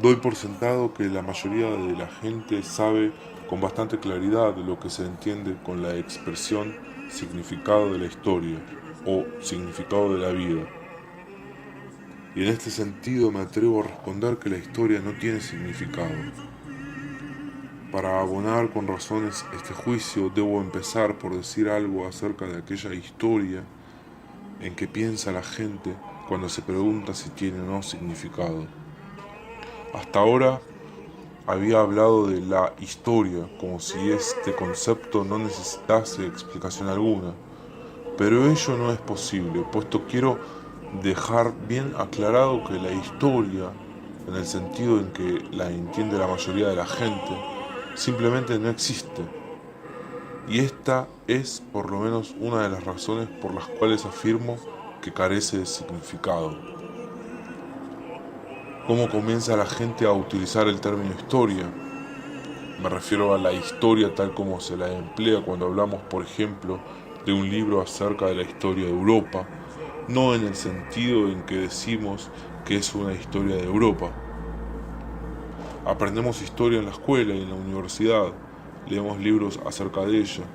Doy por sentado que la mayoría de la gente sabe con bastante claridad lo que se entiende con la expresión significado de la historia o significado de la vida. Y en este sentido me atrevo a responder que la historia no tiene significado. Para abonar con razones este juicio, debo empezar por decir algo acerca de aquella historia en que piensa la gente cuando se pregunta si tiene o no significado. Hasta ahora había hablado de la historia como si este concepto no necesitase explicación alguna, pero ello no es posible, puesto quiero dejar bien aclarado que la historia, en el sentido en que la entiende la mayoría de la gente, simplemente no existe. Y esta es por lo menos una de las razones por las cuales afirmo que carece de significado. ¿Cómo comienza la gente a utilizar el término historia? Me refiero a la historia tal como se la emplea cuando hablamos, por ejemplo, de un libro acerca de la historia de Europa, no en el sentido en que decimos que es una historia de Europa. Aprendemos historia en la escuela y en la universidad, leemos libros acerca de ella,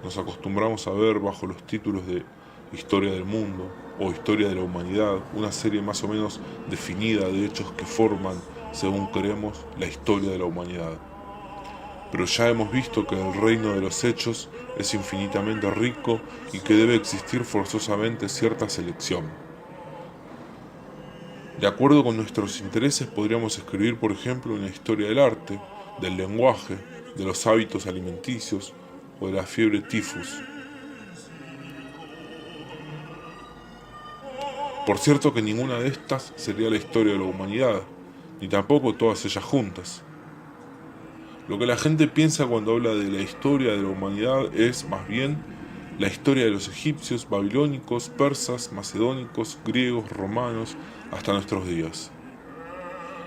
nos acostumbramos a ver bajo los títulos de Historia del Mundo o Historia de la Humanidad una serie más o menos definida de hechos que forman, según creemos, la historia de la humanidad. Pero ya hemos visto que el reino de los hechos es infinitamente rico y que debe existir forzosamente cierta selección. De acuerdo con nuestros intereses podríamos escribir, por ejemplo, una historia del arte, del lenguaje, de los hábitos alimenticios o de la fiebre tifus. Por cierto que ninguna de estas sería la historia de la humanidad, ni tampoco todas ellas juntas. Lo que la gente piensa cuando habla de la historia de la humanidad es, más bien, la historia de los egipcios, babilónicos, persas, macedónicos, griegos, romanos, hasta nuestros días.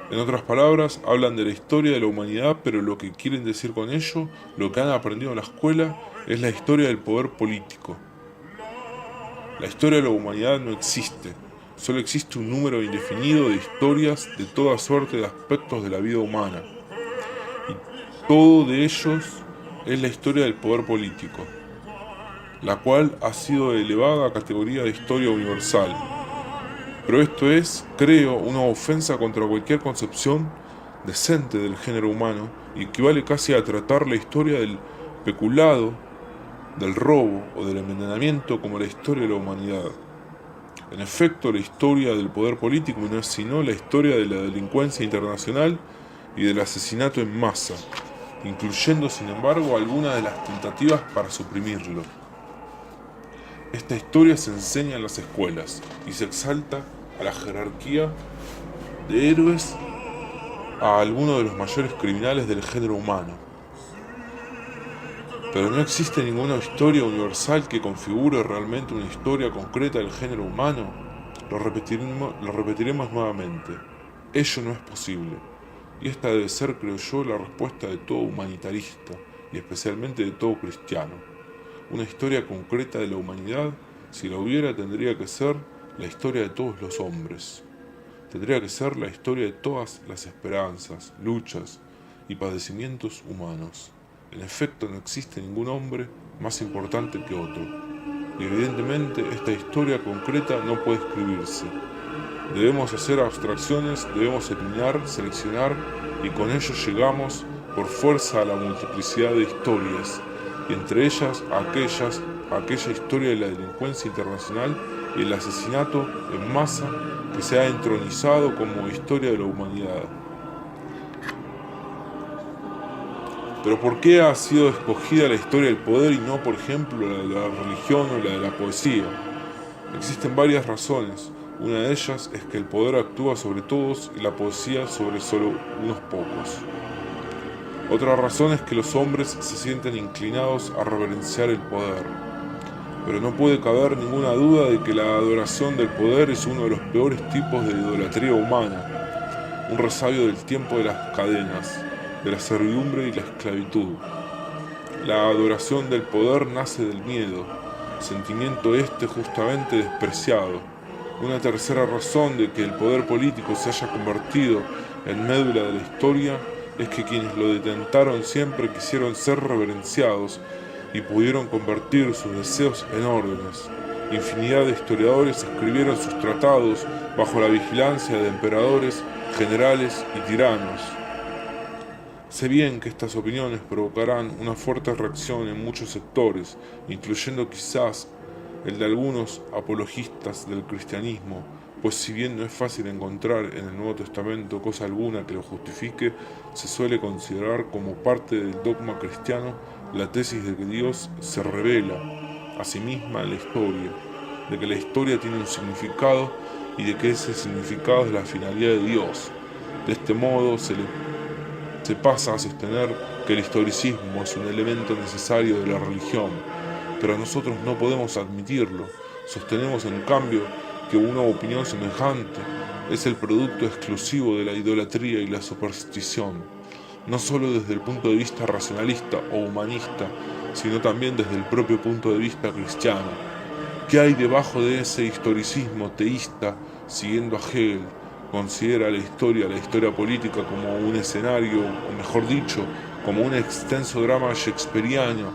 En otras palabras, hablan de la historia de la humanidad, pero lo que quieren decir con ello, lo que han aprendido en la escuela, es la historia del poder político. La historia de la humanidad no existe, solo existe un número indefinido de historias de toda suerte de aspectos de la vida humana. Y todo de ellos es la historia del poder político, la cual ha sido elevada a categoría de historia universal. Pero esto es, creo, una ofensa contra cualquier concepción decente del género humano y equivale casi a tratar la historia del peculado, del robo o del envenenamiento como la historia de la humanidad. En efecto, la historia del poder político no es sino la historia de la delincuencia internacional y del asesinato en masa, incluyendo sin embargo algunas de las tentativas para suprimirlo. Esta historia se enseña en las escuelas y se exalta a la jerarquía de héroes a algunos de los mayores criminales del género humano. Pero no existe ninguna historia universal que configure realmente una historia concreta del género humano. Lo repetiremos nuevamente. Ello no es posible. Y esta debe ser, creo yo, la respuesta de todo humanitarista, y especialmente de todo cristiano. Una historia concreta de la humanidad, si la hubiera, tendría que ser la historia de todos los hombres. Tendría que ser la historia de todas las esperanzas, luchas y padecimientos humanos. En efecto, no existe ningún hombre más importante que otro. Y evidentemente esta historia concreta no puede escribirse. Debemos hacer abstracciones, debemos eliminar, seleccionar, y con ello llegamos por fuerza a la multiplicidad de historias, y entre ellas aquella historia de la delincuencia internacional y el asesinato en masa que se ha entronizado como historia de la humanidad. Pero ¿por qué ha sido escogida la historia del poder y no, por ejemplo, la de la religión o la de la poesía? Existen varias razones. Una de ellas es que el poder actúa sobre todos y la poesía sobre solo unos pocos. Otra razón es que los hombres se sienten inclinados a reverenciar el poder. Pero no puede caber ninguna duda de que la adoración del poder es uno de los peores tipos de idolatría humana, un resabio del tiempo de las cadenas, de la servidumbre y la esclavitud. La adoración del poder nace del miedo, sentimiento este justamente despreciado. Una tercera razón de que el poder político se haya convertido El médula de la historia es que quienes lo detentaron siempre quisieron ser reverenciados y pudieron convertir sus deseos en órdenes. Infinidad de historiadores escribieron sus tratados bajo la vigilancia de emperadores, generales y tiranos. Sé bien que estas opiniones provocarán una fuerte reacción en muchos sectores, incluyendo quizás el de algunos apologistas del cristianismo, pues si bien no es fácil encontrar en el Nuevo Testamento cosa alguna que lo justifique, se suele considerar como parte del dogma cristiano la tesis de que Dios se revela a sí misma en la historia, de que la historia tiene un significado y de que ese significado es la finalidad de Dios. De este modo se pasa a sostener que el historicismo es un elemento necesario de la religión, pero nosotros no podemos admitirlo. Sostenemos en cambio que una opinión semejante es el producto exclusivo de la idolatría y la superstición, no solo desde el punto de vista racionalista o humanista, sino también desde el propio punto de vista cristiano. ¿Qué hay debajo de ese historicismo teísta siguiendo a Hegel? Considera la historia política como un escenario, o mejor dicho, como un extenso drama shakespeariano,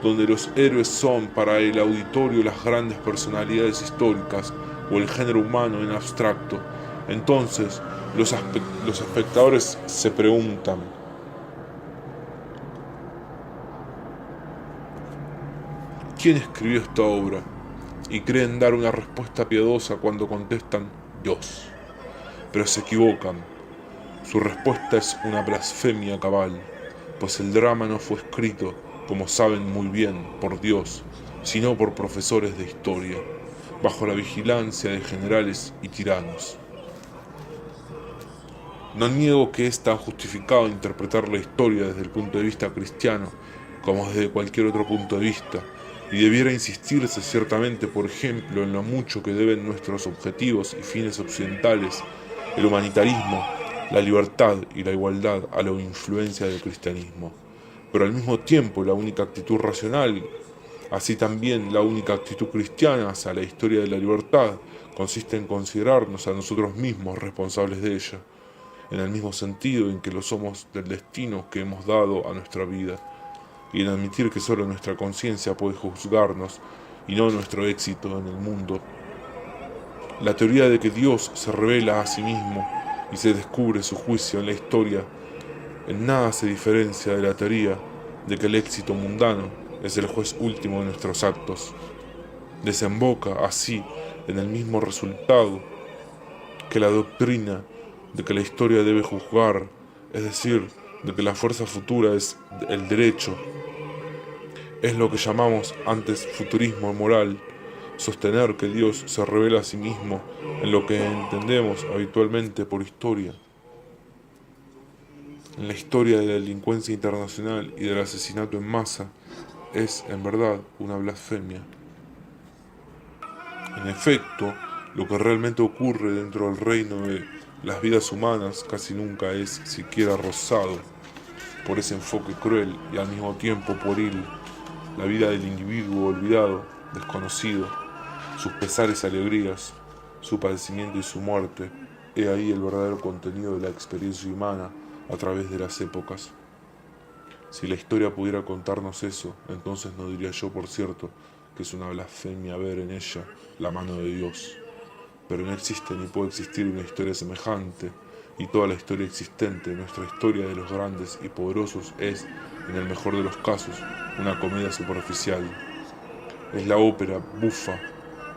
donde los héroes son para el auditorio las grandes personalidades históricas o el género humano en abstracto. Entonces, los espectadores se preguntan: ¿quién escribió esta obra? Y creen dar una respuesta piadosa cuando contestan: Dios. Pero se equivocan. Su respuesta es una blasfemia cabal, pues el drama no fue escrito, como saben muy bien, por Dios, sino por profesores de historia, bajo la vigilancia de generales y tiranos. No niego que es tan justificado interpretar la historia desde el punto de vista cristiano como desde cualquier otro punto de vista, y debiera insistirse ciertamente, por ejemplo, en lo mucho que deben nuestros objetivos y fines occidentales, el humanitarismo, la libertad y la igualdad, a la influencia del cristianismo. Pero al mismo tiempo la única actitud racional, así también la única actitud cristiana hacia la historia de la libertad, consiste en considerarnos a nosotros mismos responsables de ella, en el mismo sentido en que lo somos del destino que hemos dado a nuestra vida, y en admitir que solo nuestra conciencia puede juzgarnos y no nuestro éxito en el mundo. La teoría de que Dios se revela a sí mismo y se descubre su juicio en la historia en nada se diferencia de la teoría de que el éxito mundano es el juez último de nuestros actos. Desemboca así en el mismo resultado que la doctrina de que la historia debe juzgar, es decir, de que la fuerza futura es el derecho. Es lo que llamamos antes futurismo moral, sostener que Dios se revela a sí mismo en lo que entendemos habitualmente por historia. En la historia de la delincuencia internacional y del asesinato en masa es, en verdad, una blasfemia. En efecto, lo que realmente ocurre dentro del reino de las vidas humanas casi nunca es siquiera rozado por ese enfoque cruel y al mismo tiempo pueril. La vida del individuo olvidado, desconocido, sus pesares y alegrías, su padecimiento y su muerte, he ahí el verdadero contenido de la experiencia humana a través de las épocas. Si la historia pudiera contarnos eso, entonces no diría yo, por cierto, que es una blasfemia ver en ella la mano de Dios. Pero no existe ni puede existir una historia semejante, y toda la historia existente, nuestra historia de los grandes y poderosos, es, en el mejor de los casos, una comedia superficial. Es la ópera bufa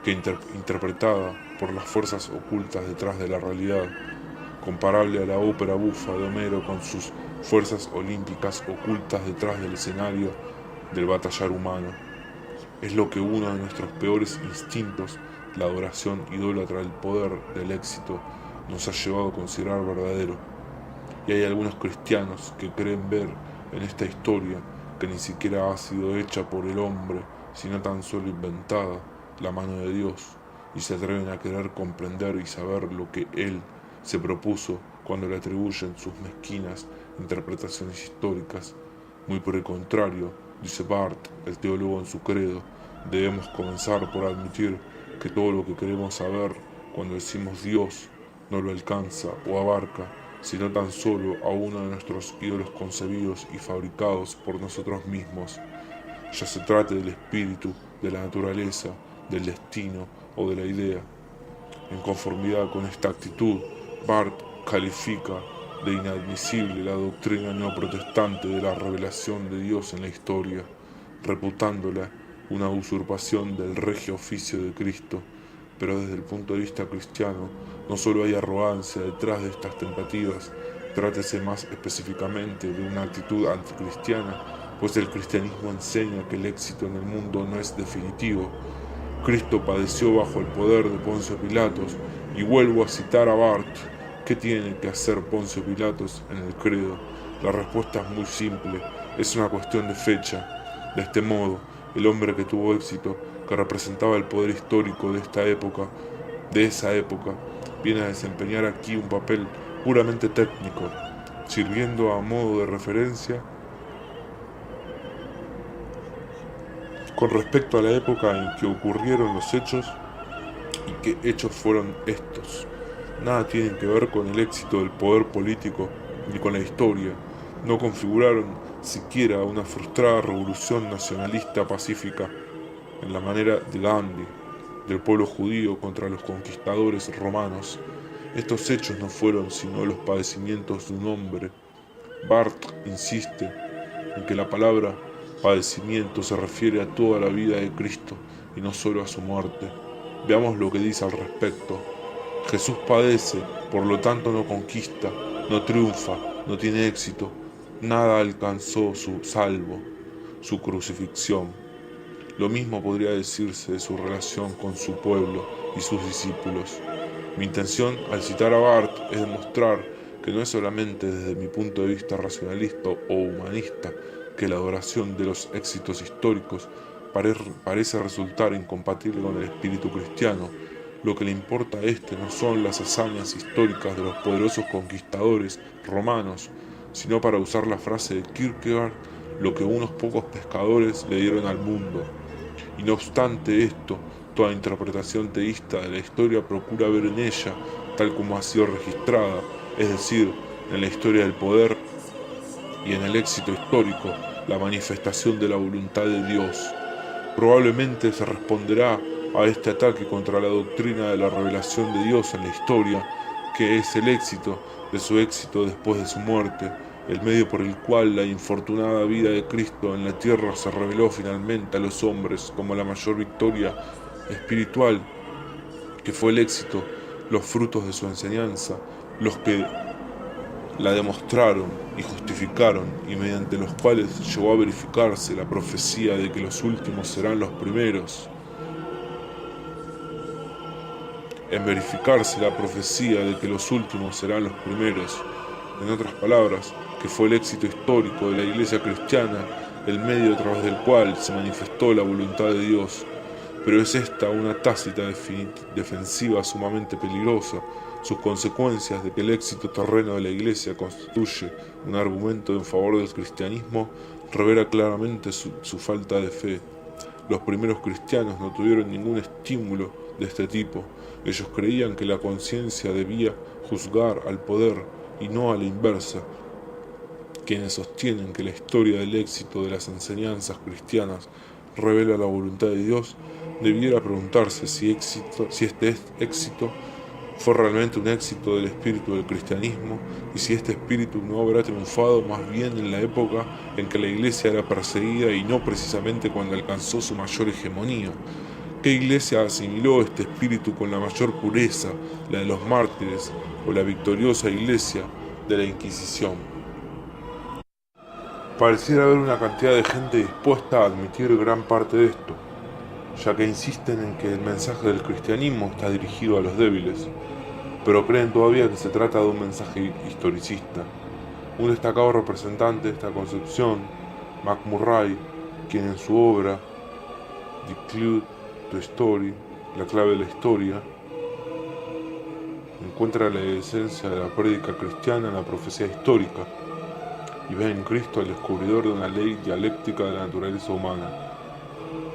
que interpretada por las fuerzas ocultas detrás de la realidad, comparable a la ópera bufa de Homero con sus fuerzas olímpicas ocultas detrás del escenario del batallar humano. Es lo que uno de nuestros peores instintos, la adoración idólatra del poder, del éxito, nos ha llevado a considerar verdadero. Y hay algunos cristianos que creen ver en esta historia, que ni siquiera ha sido hecha por el hombre, sino tan solo inventada, la mano de Dios, y se atreven a querer comprender y saber lo que Él se propuso cuando le atribuyen sus mezquinas interpretaciones históricas. Muy por el contrario, dice Barth, el teólogo, en su credo, debemos comenzar por admitir que todo lo que queremos saber cuando decimos Dios no lo alcanza o abarca, sino tan solo a uno de nuestros ídolos concebidos y fabricados por nosotros mismos, ya se trate del espíritu, de la naturaleza, del destino o de la idea. En conformidad con esta actitud, Barth califica de inadmisible la doctrina neoprotestante de la revelación de Dios en la historia, reputándola una usurpación del regio oficio de Cristo. Pero desde el punto de vista cristiano, no solo hay arrogancia detrás de estas tentativas, trátese más específicamente de una actitud anticristiana, pues el cristianismo enseña que el éxito en el mundo no es definitivo. Cristo padeció bajo el poder de Poncio Pilatos, y vuelvo a citar a Barth. ¿Qué tiene que hacer Poncio Pilatos en el credo? La respuesta es muy simple, es una cuestión de fecha. De este modo, el hombre que tuvo éxito, que representaba el poder histórico de esa época, viene a desempeñar aquí un papel puramente técnico, sirviendo a modo de referencia con respecto a la época en que ocurrieron los hechos y qué hechos fueron estos. Nada tienen que ver con el éxito del poder político ni con la historia. No configuraron siquiera una frustrada revolución nacionalista pacífica en la manera de Gandhi, del pueblo judío contra los conquistadores romanos. Estos hechos no fueron sino los padecimientos de un hombre. Barth insiste en que la palabra padecimiento se refiere a toda la vida de Cristo y no solo a su muerte. Veamos lo que dice al respecto. Jesús padece, por lo tanto no conquista, no triunfa, no tiene éxito. Nada alcanzó su salvo, su crucifixión. Lo mismo podría decirse de su relación con su pueblo y sus discípulos. Mi intención al citar a Barth es demostrar que no es solamente desde mi punto de vista racionalista o humanista que la adoración de los éxitos históricos parece resultar incompatible con el espíritu cristiano. Lo que le importa a este no son las hazañas históricas de los poderosos conquistadores romanos, sino, para usar la frase de Kierkegaard, lo que unos pocos pescadores le dieron al mundo. Y no obstante esto, toda interpretación teísta de la historia procura ver en ella, tal como ha sido registrada, es decir, en la historia del poder y en el éxito histórico, la manifestación de la voluntad de Dios. Probablemente se responderá a este ataque contra la doctrina de la revelación de Dios en la historia, que es el éxito de su éxito después de su muerte, el medio por el cual la infortunada vida de Cristo en la tierra se reveló finalmente a los hombres como la mayor victoria espiritual, que fue el éxito, los frutos de su enseñanza, los que la demostraron y justificaron, y mediante los cuales llegó a verificarse la profecía de que los últimos serán los primeros. En verificarse la profecía de que los últimos serán los primeros, en otras palabras, que fue el éxito histórico de la Iglesia cristiana, el medio a través del cual se manifestó la voluntad de Dios. Pero es esta una tácita defensiva sumamente peligrosa. Sus consecuencias de que el éxito terreno de la Iglesia constituye un argumento en favor del cristianismo revela claramente su falta de fe. Los primeros cristianos no tuvieron ningún estímulo de este tipo. Ellos creían que la conciencia debía juzgar al poder y no a la inversa. Quienes sostienen que la historia del éxito de las enseñanzas cristianas revela la voluntad de Dios, debiera preguntarse si este éxito fue realmente un éxito del espíritu del cristianismo, y si este espíritu no habrá triunfado más bien en la época en que la Iglesia era perseguida y no precisamente cuando alcanzó su mayor hegemonía. ¿Qué iglesia asimiló este espíritu con la mayor pureza, la de los mártires o la victoriosa iglesia de la Inquisición? Pareciera haber una cantidad de gente dispuesta a admitir gran parte de esto, ya que insisten en que el mensaje del cristianismo está dirigido a los débiles, pero creen todavía que se trata de un mensaje historicista. Un destacado representante de esta concepción, McMurray, quien en su obra The Clue to Story, la clave de la historia, encuentra la esencia de la prédica cristiana en la profecía histórica y ve en Cristo el descubridor de una ley dialéctica de la naturaleza humana.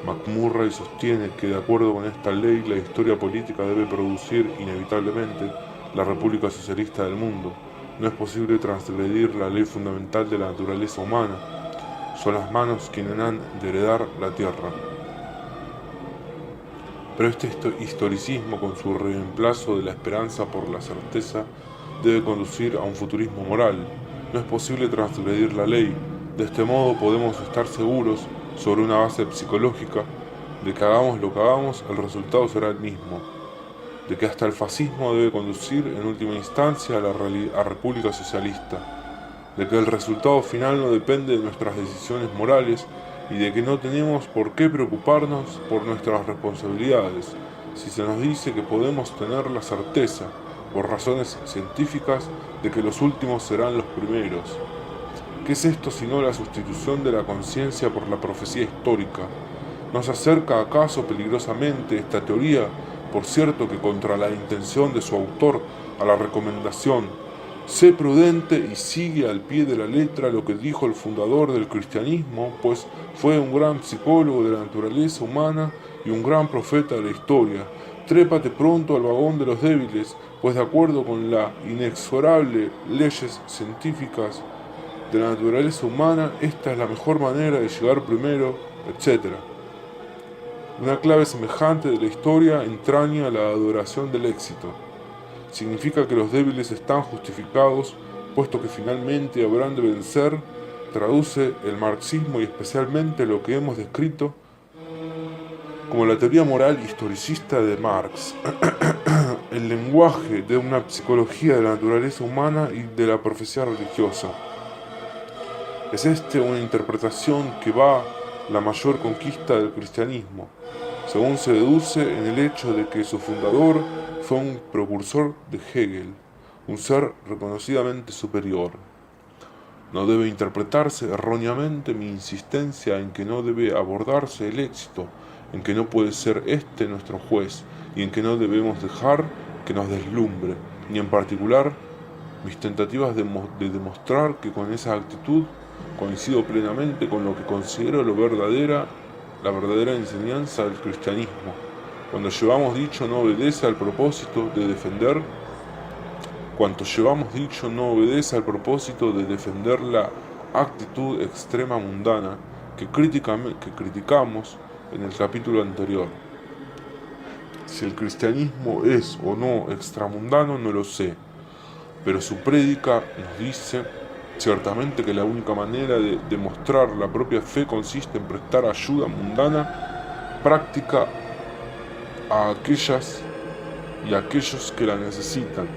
McMurray sostiene que, de acuerdo con esta ley, la historia política debe producir inevitablemente la República Socialista del mundo. No es posible transgredir la ley fundamental de la naturaleza humana. Son las manos quienes han de heredar la tierra. Pero este historicismo, con su reemplazo de la esperanza por la certeza, debe conducir a un futurismo moral. No es posible transgredir la ley. De este modo podemos estar seguros, sobre una base psicológica, de que hagamos lo que hagamos, el resultado será el mismo. De que hasta el fascismo debe conducir, en última instancia, a la República Socialista. De que el resultado final no depende de nuestras decisiones morales, y de que no tenemos por qué preocuparnos por nuestras responsabilidades, si se nos dice que podemos tener la certeza, por razones científicas, de que los últimos serán los primeros. ¿Qué es esto sino la sustitución de la conciencia por la profecía histórica? ¿Nos acerca acaso peligrosamente esta teoría, por cierto que contra la intención de su autor, a la recomendación: sé prudente y sigue al pie de la letra lo que dijo el fundador del cristianismo, pues fue un gran psicólogo de la naturaleza humana y un gran profeta de la historia? Trépate pronto al vagón de los débiles, pues de acuerdo con las inexorables leyes científicas de la naturaleza humana, esta es la mejor manera de llegar primero, etc. Una clave semejante de la historia entraña la adoración del éxito. Significa que los débiles están justificados, puesto que finalmente habrán de vencer. Traduce el marxismo y especialmente lo que hemos descrito como la teoría moral historicista de Marx, el lenguaje de una psicología de la naturaleza humana y de la profecía religiosa. Es una interpretación que va la mayor conquista del cristianismo, según se deduce en el hecho de que su fundador fue un precursor de Hegel, un ser reconocidamente superior. No debe interpretarse erróneamente mi insistencia en que no debe abordarse el éxito, en que no puede ser nuestro juez, y en que no debemos dejar que nos deslumbre, ni en particular mis tentativas de demostrar que con esa actitud coincido plenamente con lo que considero la verdadera enseñanza del cristianismo. Cuanto llevamos dicho no obedece al propósito de defender la actitud extrema mundana que criticamos en el capítulo anterior. Si el cristianismo es o no extramundano no lo sé, pero su prédica nos dice ciertamente que la única manera de demostrar la propia fe consiste en prestar ayuda mundana práctica a aquellas y a aquellos que la necesitan,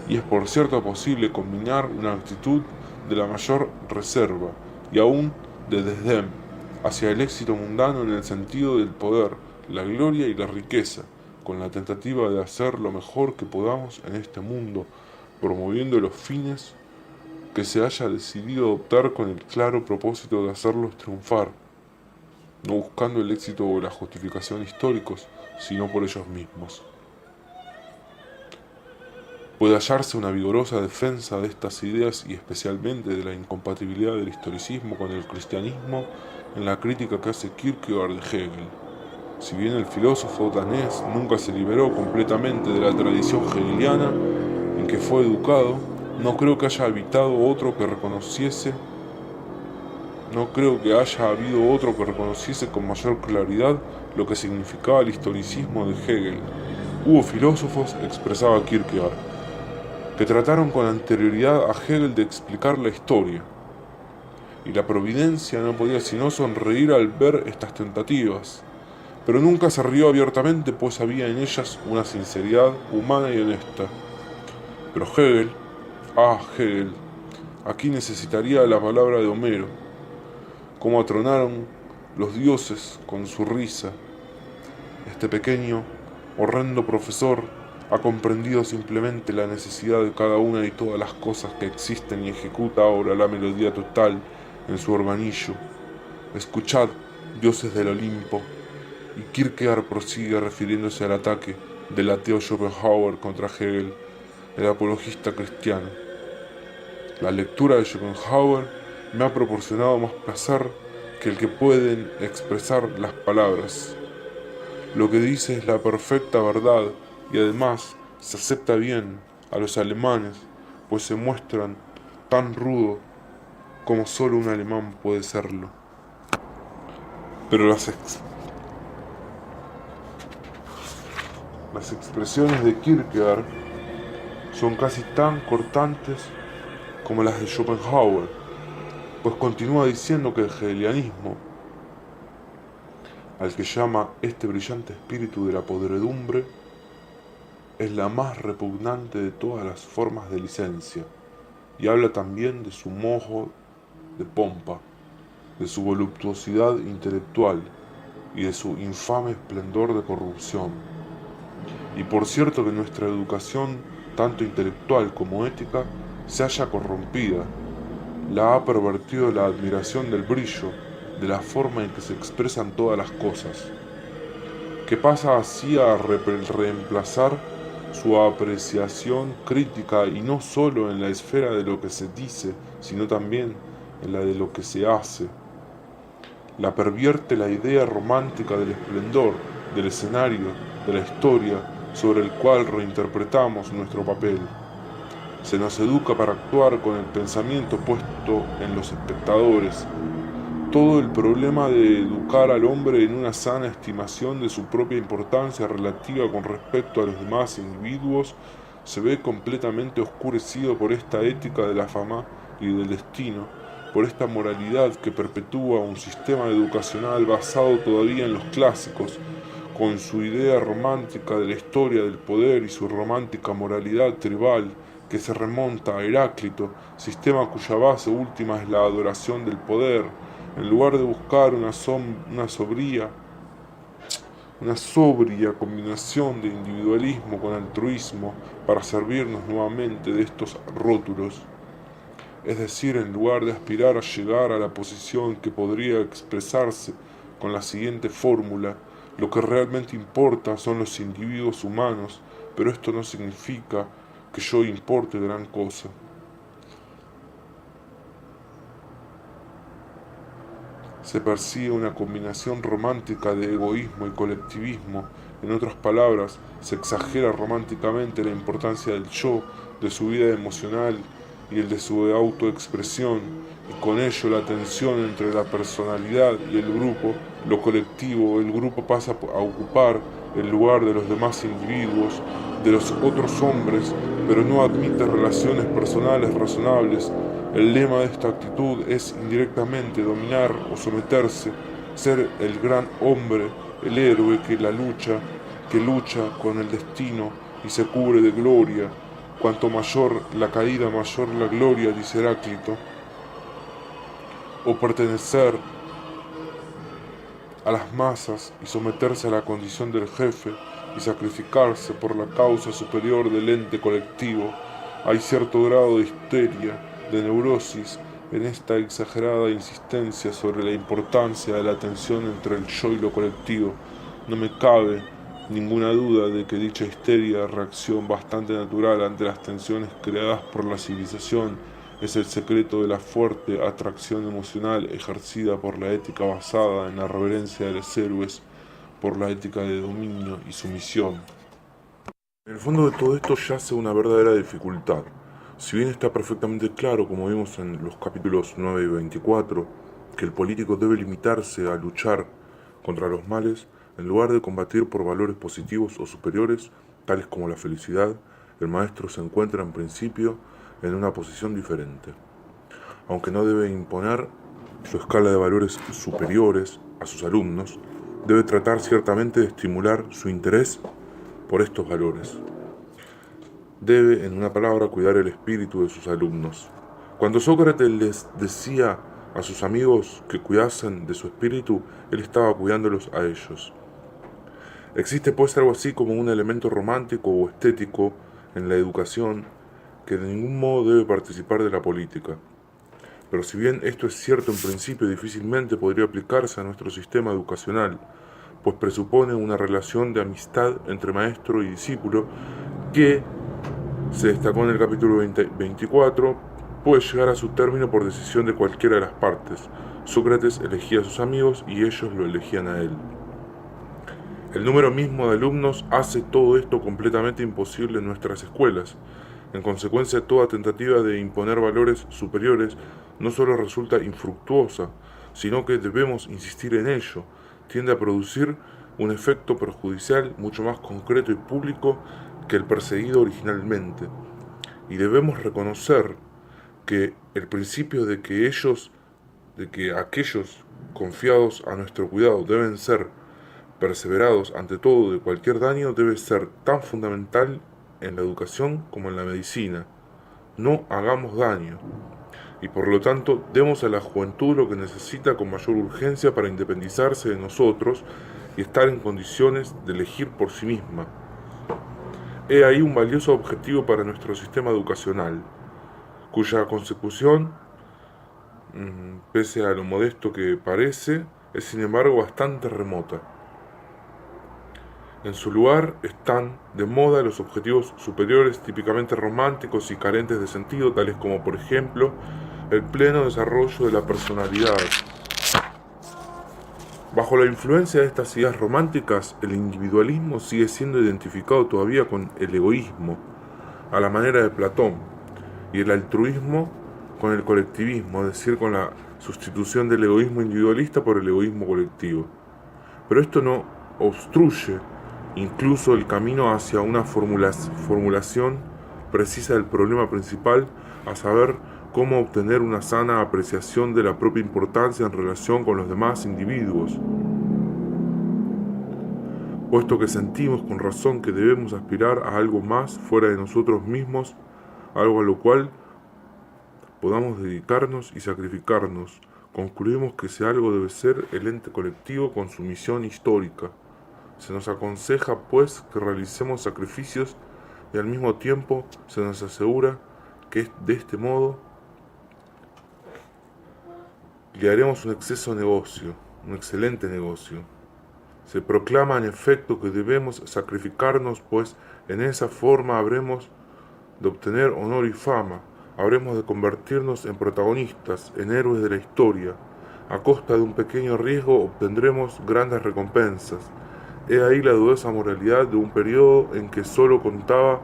y es por cierto posible combinar una actitud de la mayor reserva y aún de desdén hacia el éxito mundano en el sentido del poder, la gloria y la riqueza, con la tentativa de hacer lo mejor que podamos en este mundo, promoviendo los fines que se haya decidido adoptar con el claro propósito de hacerlos triunfar, no buscando el éxito o la justificación históricos, sino por ellos mismos. Puede hallarse una vigorosa defensa de estas ideas y especialmente de la incompatibilidad del historicismo con el cristianismo en la crítica que hace Kierkegaard de Hegel. Si bien el filósofo danés nunca se liberó completamente de la tradición hegeliana en que fue educado, no creo que haya habido otro que reconociese con mayor claridad lo que significaba el historicismo de Hegel. Hubo filósofos, expresaba Kierkegaard, que trataron con anterioridad a Hegel de explicar la historia, y la providencia no podía sino sonreír al ver estas tentativas, pero nunca se rió abiertamente, pues había en ellas una sinceridad humana y honesta. Pero Hegel, aquí necesitaría la palabra de Homero. Cómo atronaron los dioses con su risa. Este pequeño, horrendo profesor ha comprendido simplemente la necesidad de cada una y todas las cosas que existen y ejecuta ahora la melodía total en su organillo. Escuchad, dioses del Olimpo. Y Kierkegaard prosigue refiriéndose al ataque del ateo Schopenhauer contra Hegel, el apologista cristiano. La lectura de Schopenhauer me ha proporcionado más placer que el que pueden expresar las palabras. Lo que dice es la perfecta verdad y además se acepta bien, a los alemanes, pues se muestran tan rudo como solo un alemán puede serlo. Pero las expresiones de Kierkegaard son casi tan cortantes como las de Schopenhauer, pues continúa diciendo que el hegelianismo, al que llama este brillante espíritu de la podredumbre, es la más repugnante de todas las formas de licencia, y habla también de su mojo de pompa, de su voluptuosidad intelectual y de su infame esplendor de corrupción. Y por cierto que nuestra educación, tanto intelectual como ética, se halla corrompida, la ha pervertido la admiración del brillo, de la forma en que se expresan todas las cosas, que pasa así a reemplazar su apreciación crítica, y no sólo en la esfera de lo que se dice, sino también en la de lo que se hace. La pervierte la idea romántica del esplendor, del escenario, de la historia, sobre el cual reinterpretamos nuestro papel. Se nos educa para actuar con el pensamiento puesto en los espectadores. Todo el problema de educar al hombre en una sana estimación de su propia importancia relativa con respecto a los demás individuos se ve completamente oscurecido por esta ética de la fama y del destino, por esta moralidad que perpetúa un sistema educacional basado todavía en los clásicos, con su idea romántica de la historia del poder y su romántica moralidad tribal que se remonta a Heráclito, sistema cuya base última es la adoración del poder, en lugar de buscar una sobria combinación de individualismo con altruismo para servirnos nuevamente de estos rótulos. Es decir, en lugar de aspirar a llegar a la posición que podría expresarse con la siguiente fórmula: lo que realmente importa son los individuos humanos, pero esto no significa que yo importe gran cosa. Se persigue una combinación romántica de egoísmo y colectivismo. En otras palabras, se exagera románticamente la importancia del yo, de su vida emocional y el de su autoexpresión, y con ello la tensión entre la personalidad y el grupo, lo colectivo. El grupo pasa a ocupar el lugar de los demás individuos, de los otros hombres, pero no admite relaciones personales razonables. El lema de esta actitud es indirectamente dominar o someterse, ser el gran hombre, el héroe que lucha con el destino y se cubre de gloria. Cuanto mayor la caída, mayor la gloria, dice Heráclito. O pertenecer a las masas y someterse a la condición del jefe y sacrificarse por la causa superior del ente colectivo. Hay cierto grado de histeria, de neurosis, en esta exagerada insistencia sobre la importancia de la tensión entre el yo y lo colectivo. No me cabe ninguna duda de que dicha histeria, reacción bastante natural ante las tensiones creadas por la civilización, es el secreto de la fuerte atracción emocional ejercida por la ética basada en la reverencia de los héroes, por la ética de dominio y sumisión. En el fondo de todo esto yace una verdadera dificultad. Si bien está perfectamente claro, como vimos en los capítulos 9 y 24, que el político debe limitarse a luchar contra los males, en lugar de combatir por valores positivos o superiores, tales como la felicidad, el maestro se encuentra en principio en una posición diferente. Aunque no debe imponer su escala de valores superiores a sus alumnos, debe tratar ciertamente de estimular su interés por estos valores. Debe, en una palabra, cuidar el espíritu de sus alumnos. Cuando Sócrates les decía a sus amigos que cuidasen de su espíritu, él estaba cuidándolos a ellos. Existe pues algo así como un elemento romántico o estético en la educación que de ningún modo debe participar de la política. Pero si bien esto es cierto en principio, difícilmente podría aplicarse a nuestro sistema educacional, pues presupone una relación de amistad entre maestro y discípulo que se destacó en el capítulo 24, puede llegar a su término por decisión de cualquiera de las partes. Sócrates elegía a sus amigos y ellos lo elegían a él. El número mismo de alumnos hace todo esto completamente imposible en nuestras escuelas. En consecuencia, toda tentativa de imponer valores superiores no solo resulta infructuosa, sino que debemos insistir en ello, tiende a producir un efecto perjudicial mucho más concreto y público que el perseguido originalmente. Y debemos reconocer que el principio de que aquellos confiados a nuestro cuidado deben ser perseverados ante todo de cualquier daño debe ser tan fundamental en la educación como en la medicina. No hagamos daño y por lo tanto demos a la juventud lo que necesita con mayor urgencia para independizarse de nosotros y estar en condiciones de elegir por sí misma. He ahí un valioso objetivo para nuestro sistema educacional, cuya consecución, pese a lo modesto que parece, es sin embargo bastante remota. En su lugar están de moda los objetivos superiores típicamente románticos y carentes de sentido, tales como, por ejemplo, el pleno desarrollo de la personalidad. Bajo la influencia de estas ideas románticas, el individualismo sigue siendo identificado todavía con el egoísmo, a la manera de Platón, y el altruismo con el colectivismo, es decir, con la sustitución del egoísmo individualista por el egoísmo colectivo. Pero esto no obstruye incluso el camino hacia una formulación precisa del problema principal, a saber, cómo obtener una sana apreciación de la propia importancia en relación con los demás individuos. Puesto que sentimos con razón que debemos aspirar a algo más fuera de nosotros mismos, algo a lo cual podamos dedicarnos y sacrificarnos, concluimos que ese algo debe ser el ente colectivo con su misión histórica. Se nos aconseja, pues, que realicemos sacrificios y al mismo tiempo se nos asegura que de este modo le haremos un excelente negocio. Se proclama en efecto que debemos sacrificarnos, pues en esa forma habremos de obtener honor y fama, habremos de convertirnos en protagonistas, en héroes de la historia. A costa de un pequeño riesgo obtendremos grandes recompensas. He ahí la dudosa moralidad de un periodo en que solo contaba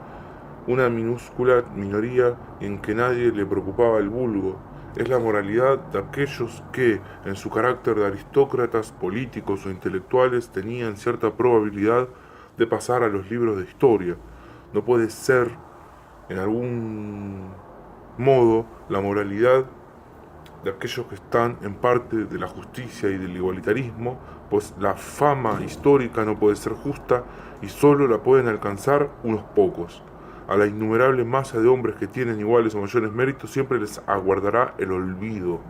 una minúscula minoría y en que nadie le preocupaba el vulgo. Es la moralidad de aquellos que, en su carácter de aristócratas, políticos o intelectuales, tenían cierta probabilidad de pasar a los libros de historia. No puede ser, en algún modo, la moralidad de aquellos que están en parte de la justicia y del igualitarismo, pues la fama histórica no puede ser justa y solo la pueden alcanzar unos pocos. A la innumerable masa de hombres que tienen iguales o mayores méritos siempre les aguardará el olvido.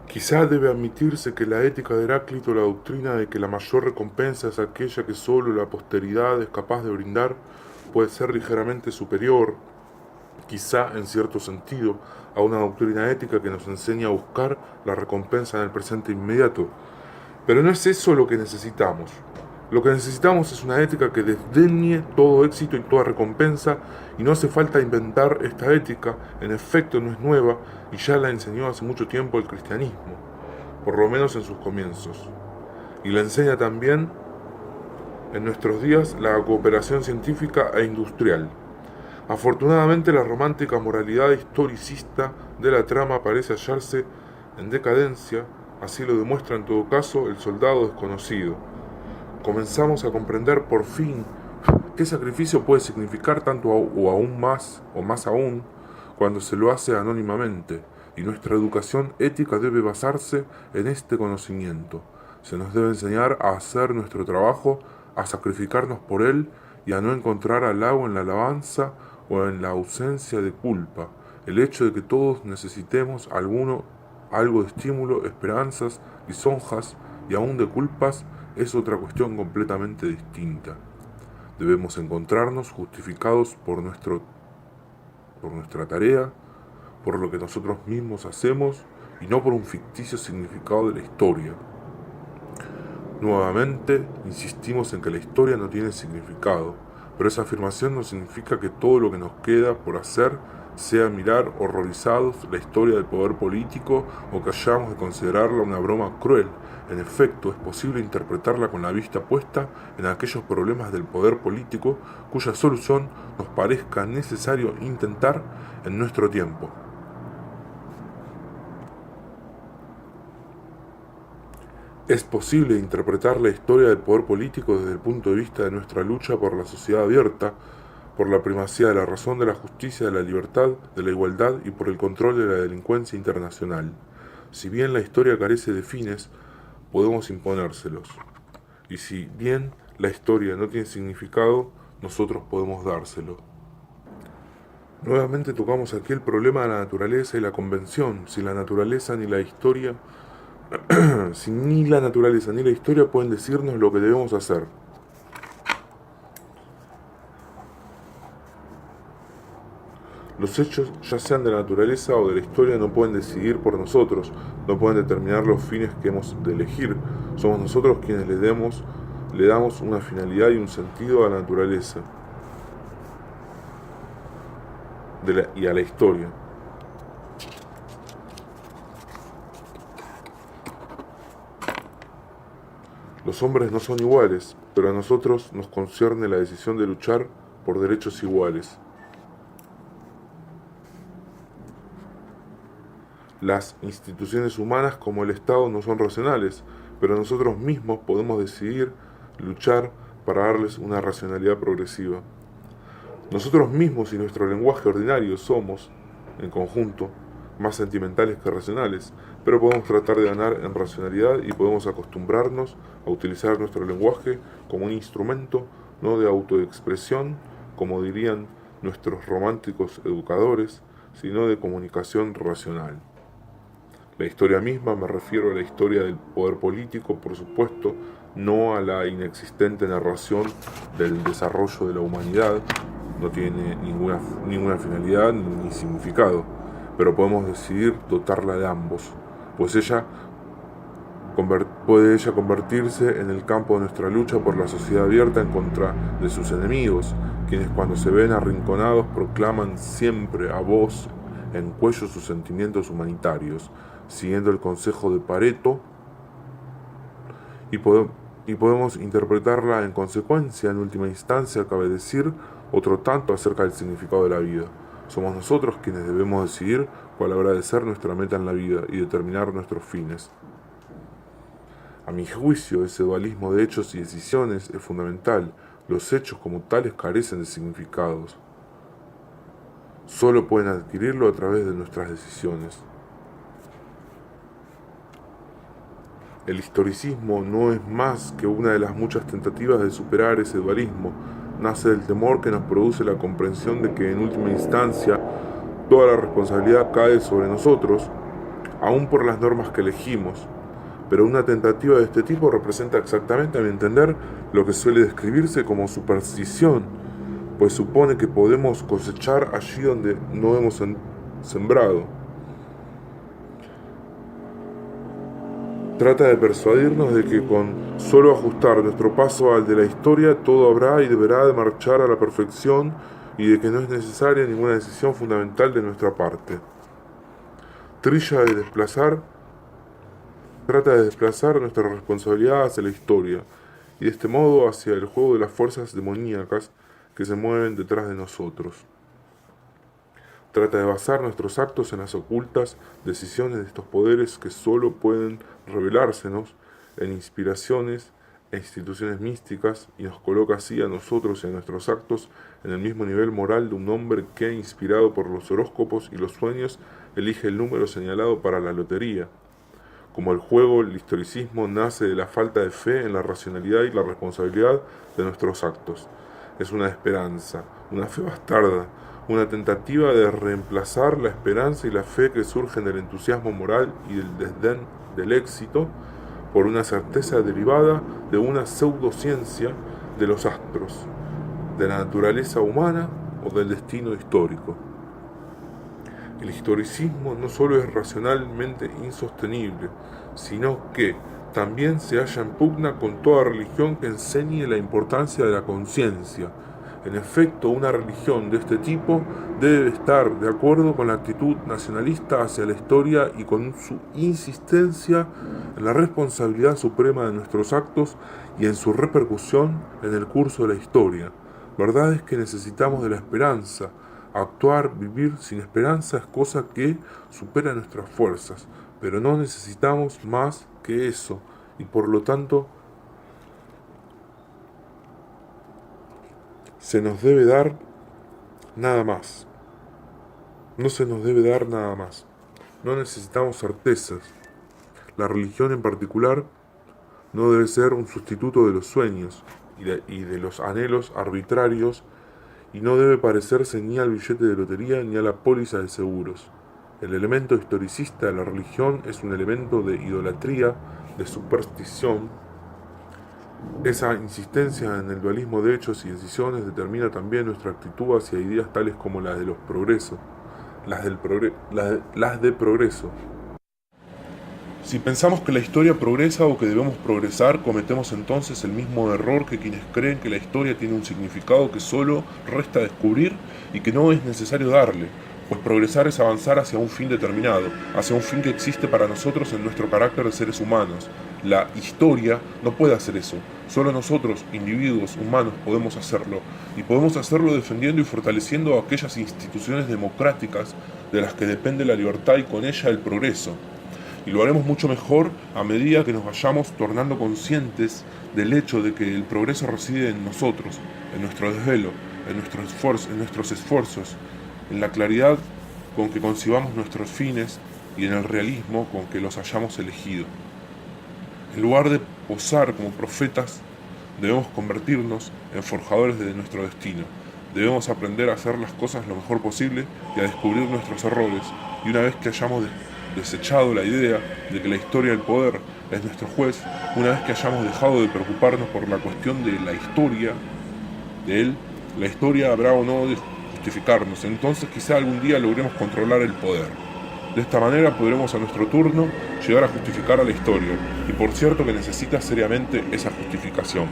Quizá debe admitirse que la ética de Heráclito, la doctrina de que la mayor recompensa es aquella que solo la posteridad es capaz de brindar, puede ser ligeramente superior, quizá en cierto sentido, a una doctrina ética que nos enseña a buscar la recompensa en el presente inmediato. Pero no es eso lo que necesitamos. Lo que necesitamos es una ética que desdeñe todo éxito y toda recompensa, y no hace falta inventar esta ética, en efecto no es nueva, y ya la enseñó hace mucho tiempo el cristianismo, por lo menos en sus comienzos. Y la enseña también en nuestros días la cooperación científica e industrial. Afortunadamente la romántica moralidad historicista de la trama parece hallarse en decadencia, así lo demuestra en todo caso el soldado desconocido. Comenzamos a comprender por fin qué sacrificio puede significar tanto o más aún cuando se lo hace anónimamente, y nuestra educación ética debe basarse en este conocimiento. Se nos debe enseñar a hacer nuestro trabajo, a sacrificarnos por él y a no encontrar halago en la alabanza o en la ausencia de culpa. El hecho de que todos necesitemos algo de estímulo, esperanzas, lisonjas y aún de culpas es otra cuestión completamente distinta. Debemos encontrarnos justificados por nuestra tarea, por lo que nosotros mismos hacemos y no por un ficticio significado de la historia. Nuevamente, insistimos en que la historia no tiene significado, pero esa afirmación no significa que todo lo que nos queda por hacer sea mirar horrorizados la historia del poder político o que hayamos de considerarla una broma cruel. En efecto, es posible interpretarla con la vista puesta en aquellos problemas del poder político cuya solución nos parezca necesario intentar en nuestro tiempo. Es posible interpretar la historia del poder político desde el punto de vista de nuestra lucha por la sociedad abierta, por la primacía de la razón, de la justicia, de la libertad, de la igualdad y por el control de la delincuencia internacional. Si bien la historia carece de fines, podemos imponérselos. Y si bien la historia no tiene significado, nosotros podemos dárselo. Nuevamente tocamos aquí el problema de la naturaleza y la convención. Si la naturaleza ni la historia si ni la naturaleza ni la historia pueden decirnos lo que debemos hacer. Los hechos, ya sean de la naturaleza o de la historia, no pueden decidir por nosotros, no pueden determinar los fines que hemos de elegir. Somos nosotros quienes le damos una finalidad y un sentido a la naturaleza y a la historia. Los hombres no son iguales, pero a nosotros nos concierne la decisión de luchar por derechos iguales. Las instituciones humanas como el Estado no son racionales, pero nosotros mismos podemos decidir luchar para darles una racionalidad progresiva. Nosotros mismos y nuestro lenguaje ordinario somos, en conjunto, más sentimentales que racionales, pero podemos tratar de ganar en racionalidad y podemos acostumbrarnos a utilizar nuestro lenguaje como un instrumento no de autoexpresión, como dirían nuestros románticos educadores, sino de comunicación racional. La historia misma, me refiero a la historia del poder político, por supuesto, no a la inexistente narración del desarrollo de la humanidad, no tiene ninguna finalidad ni significado, pero podemos decidir dotarla de ambos, pues puede ella convertirse en el campo de nuestra lucha por la sociedad abierta en contra de sus enemigos, quienes cuando se ven arrinconados proclaman siempre a voz en cuello sus sentimientos humanitarios, siguiendo el consejo de Pareto, y podemos interpretarla en consecuencia. En última instancia, cabe decir otro tanto acerca del significado de la vida. Somos nosotros quienes debemos decidir cuál habrá de ser nuestra meta en la vida y determinar nuestros fines. A mi juicio, ese dualismo de hechos y decisiones es fundamental. Los hechos como tales carecen de significados. Solo pueden adquirirlo a través de nuestras decisiones. El historicismo no es más que una de las muchas tentativas de superar ese dualismo. Nace del temor que nos produce la comprensión de que en última instancia toda la responsabilidad cae sobre nosotros, aun por las normas que elegimos. Pero una tentativa de este tipo representa exactamente, a mi entender, lo que suele describirse como superstición, pues supone que podemos cosechar allí donde no hemos sembrado. Trata de persuadirnos de que con solo ajustar nuestro paso al de la historia todo habrá y deberá de marchar a la perfección y de que no es necesaria ninguna decisión fundamental de nuestra parte. Trata de desplazar nuestra responsabilidad hacia la historia y de este modo hacia el juego de las fuerzas demoníacas que se mueven detrás de nosotros. Trata de basar nuestros actos en las ocultas decisiones de estos poderes que solo pueden revelársenos en inspiraciones e instituciones místicas y nos coloca así a nosotros y a nuestros actos en el mismo nivel moral de un hombre que, inspirado por los horóscopos y los sueños, elige el número señalado para la lotería. Como el juego, el historicismo nace de la falta de fe en la racionalidad y la responsabilidad de nuestros actos. Es una esperanza, una fe bastarda, una tentativa de reemplazar la esperanza y la fe que surgen del entusiasmo moral y del desdén del éxito por una certeza derivada de una pseudociencia de los astros, de la naturaleza humana o del destino histórico. El historicismo no solo es racionalmente insostenible, sino que también se halla en pugna con toda religión que enseñe la importancia de la conciencia. En efecto, una religión de este tipo debe estar de acuerdo con la actitud nacionalista hacia la historia y con su insistencia en la responsabilidad suprema de nuestros actos y en su repercusión en el curso de la historia. Verdad es que necesitamos de la esperanza. Actuar, vivir sin esperanza es cosa que supera nuestras fuerzas, pero no necesitamos más que eso, y por lo tanto se nos debe dar nada más. No se nos debe dar nada más. No necesitamos certezas. La religión en particular no debe ser un sustituto de los sueños y de los anhelos arbitrarios, y no debe parecerse ni al billete de lotería ni a la póliza de seguros. El elemento historicista de la religión es un elemento de idolatría, de superstición. Esa insistencia en el dualismo de hechos y decisiones determina también nuestra actitud hacia ideas tales como las de los progresos, las de progreso. Si pensamos que la historia progresa o que debemos progresar, cometemos entonces el mismo error que quienes creen que la historia tiene un significado que solo resta descubrir y que no es necesario darle, pues progresar es avanzar hacia un fin determinado, hacia un fin que existe para nosotros en nuestro carácter de seres humanos. La historia no puede hacer eso, solo nosotros, individuos humanos, podemos hacerlo, y podemos hacerlo defendiendo y fortaleciendo aquellas instituciones democráticas de las que depende la libertad y con ella el progreso. Y lo haremos mucho mejor a medida que nos vayamos tornando conscientes del hecho de que el progreso reside en nosotros, en nuestro desvelo, en nuestros esfuerzos, en la claridad con que concibamos nuestros fines y en el realismo con que los hayamos elegido. En lugar de posar como profetas, debemos convertirnos en forjadores de nuestro destino. Debemos aprender a hacer las cosas lo mejor posible y a descubrir nuestros errores. Y una vez que hayamos desechado la idea de que la historia del poder es nuestro juez, una vez que hayamos dejado de preocuparnos por la cuestión de la historia, de él, la historia habrá o no de justificarnos. Entonces quizá algún día logremos controlar el poder. De esta manera podremos a nuestro turno llegar a justificar a la historia, y por cierto que necesita seriamente esa justificación.